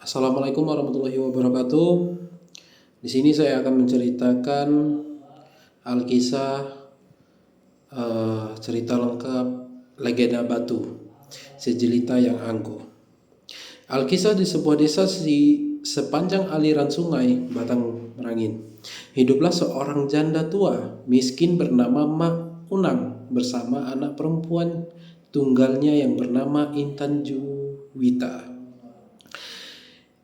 Assalamualaikum warahmatullahi wabarakatuh. Di sini saya akan menceritakan Alkisah cerita lengkap Legenda Batu, Sejelita yang Angkuh. Alkisah di sebuah desa di sepanjang aliran sungai Batang Merangin. Hiduplah seorang janda tua miskin bernama Mak Unang bersama anak perempuan tunggalnya yang bernama Intan Juwita.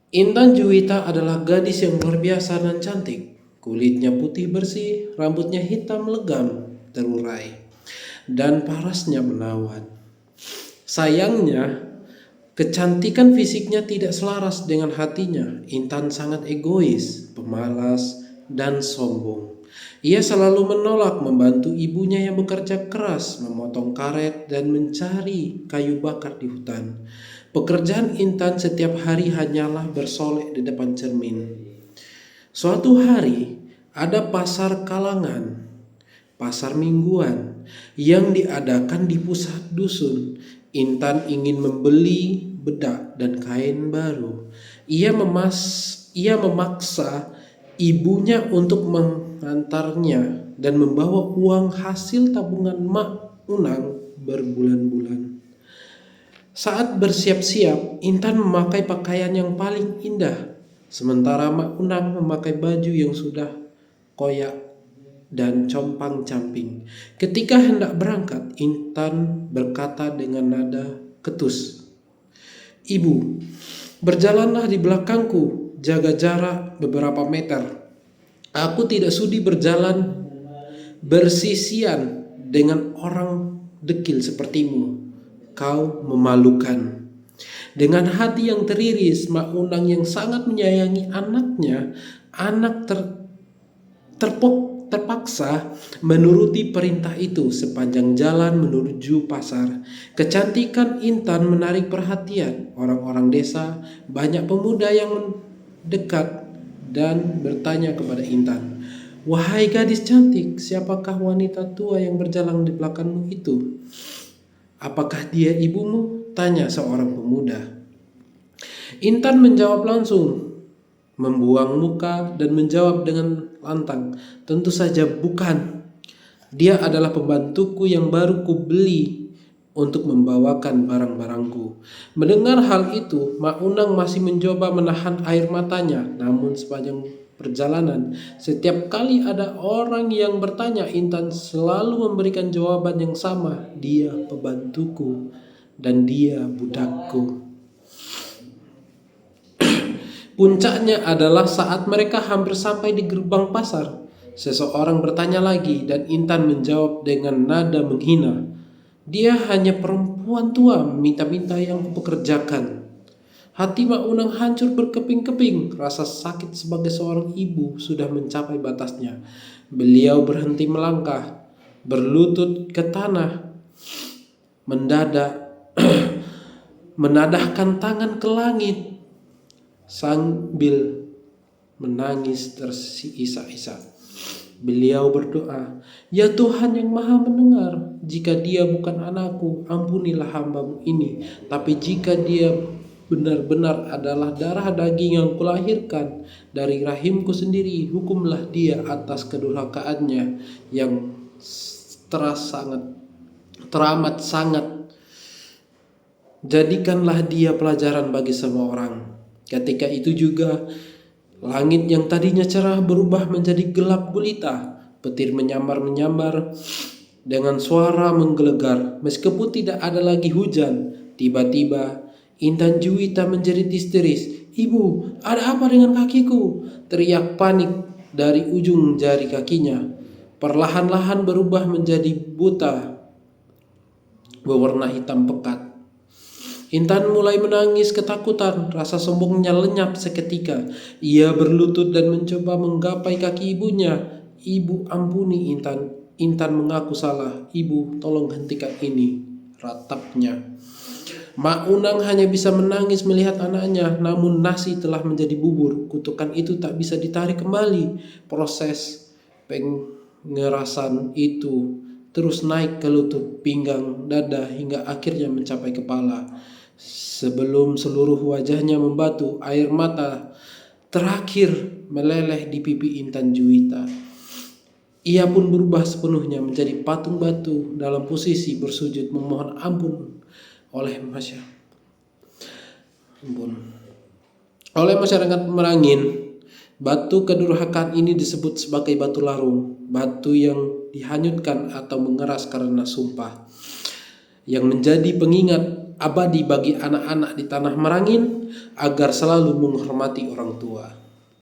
Intan Juwita adalah gadis yang luar biasa dan cantik. Kulitnya putih bersih, rambutnya hitam legam terurai, dan parasnya menawan. Sayangnya, kecantikan fisiknya tidak selaras dengan hatinya. Intan sangat egois, pemalas, dan sombong. Ia selalu menolak membantu ibunya yang bekerja keras, memotong karet, dan mencari kayu bakar di hutan. Pekerjaan Intan setiap hari hanyalah bersolek di depan cermin. Suatu hari, ada pasar kalangan, pasar mingguan, yang diadakan di pusat dusun. Intan ingin membeli bedak dan kain baru. Ia memaksa ibunya untuk mengantarnya dan membawa uang hasil tabungan Mak Unang berbulan-bulan. Saat bersiap-siap, Intan memakai pakaian yang paling indah, sementara Mak Unang memakai baju yang sudah koyak dan compang-camping. Ketika hendak berangkat, Intan berkata dengan nada ketus, "Ibu, berjalanlah di belakangku, jaga jarak beberapa meter. Aku tidak sudi berjalan bersisian dengan orang dekil sepertimu. Kau memalukan." Dengan hati yang teriris, Mak Unang yang sangat menyayangi anaknya, terpaksa menuruti perintah itu. Sepanjang jalan menuju pasar, kecantikan Intan menarik perhatian orang-orang desa. Banyak pemuda yang mendekat dan bertanya kepada Intan, "Wahai gadis cantik, siapakah wanita tua yang berjalan di belakangmu itu? Apakah dia ibumu?" tanya seorang pemuda. Intan menjawab langsung, membuang muka dan menjawab dengan lantang, "Tentu saja bukan. Dia adalah pembantuku yang baru kubeli untuk membawakan barang-barangku." Mendengar hal itu, Mak Unang masih mencoba menahan air matanya. Namun sepanjang perjalanan, setiap kali ada orang yang bertanya, Intan selalu memberikan jawaban yang sama, "Dia pembantuku dan dia budakku." Puncaknya adalah saat mereka hampir sampai di gerbang pasar. Seseorang bertanya lagi dan Intan menjawab dengan nada menghina, "Dia hanya perempuan tua minta-minta yang kupekerjakan." Hati Mak Unang hancur berkeping-keping. Rasa sakit sebagai seorang ibu sudah mencapai batasnya. Beliau berhenti melangkah, berlutut ke tanah, mendadak menadahkan tangan ke langit sambil menangis tersisak-isak. Beliau berdoa, "Ya Tuhan yang maha mendengar, jika dia bukan anakku, ampunilah hambamu ini. Tapi jika dia benar-benar adalah darah daging yang kulahirkan dari rahimku sendiri, hukumlah dia atas kedurhakaannya yang teramat sangat. Jadikanlah dia pelajaran bagi semua orang." Ketika itu juga, langit yang tadinya cerah berubah menjadi gelap gulita. Petir menyambar-menyambar dengan suara menggelegar. Meskipun tidak ada lagi hujan, tiba-tiba Intan Juwita menjerit histeris, "Ibu, ada apa dengan kakiku?" Teriak panik dari ujung jari kakinya. Perlahan-lahan berubah menjadi buta berwarna hitam pekat. Intan mulai menangis ketakutan, rasa sombongnya lenyap seketika. Ia berlutut dan mencoba menggapai kaki ibunya. "Ibu, ampuni Intan." Intan mengaku salah. "Ibu, tolong hentikan ini," ratapnya. Mak Unang hanya bisa menangis melihat anaknya, namun nasi telah menjadi bubur. Kutukan itu tak bisa ditarik kembali. Proses pengerasan itu terus naik ke lutut, pinggang, dada, hingga akhirnya mencapai kepala. Sebelum seluruh wajahnya membatu, air mata terakhir meleleh di pipi Intan Juwita. Ia pun berubah sepenuhnya menjadi patung batu dalam posisi bersujud memohon ampun oleh masyarakat Merangin. Batu kedurhakaan ini disebut sebagai batu larung, batu yang dihanyutkan atau mengeras karena sumpah, yang menjadi pengingat abadi bagi anak-anak di tanah Merangin agar selalu menghormati orang tua.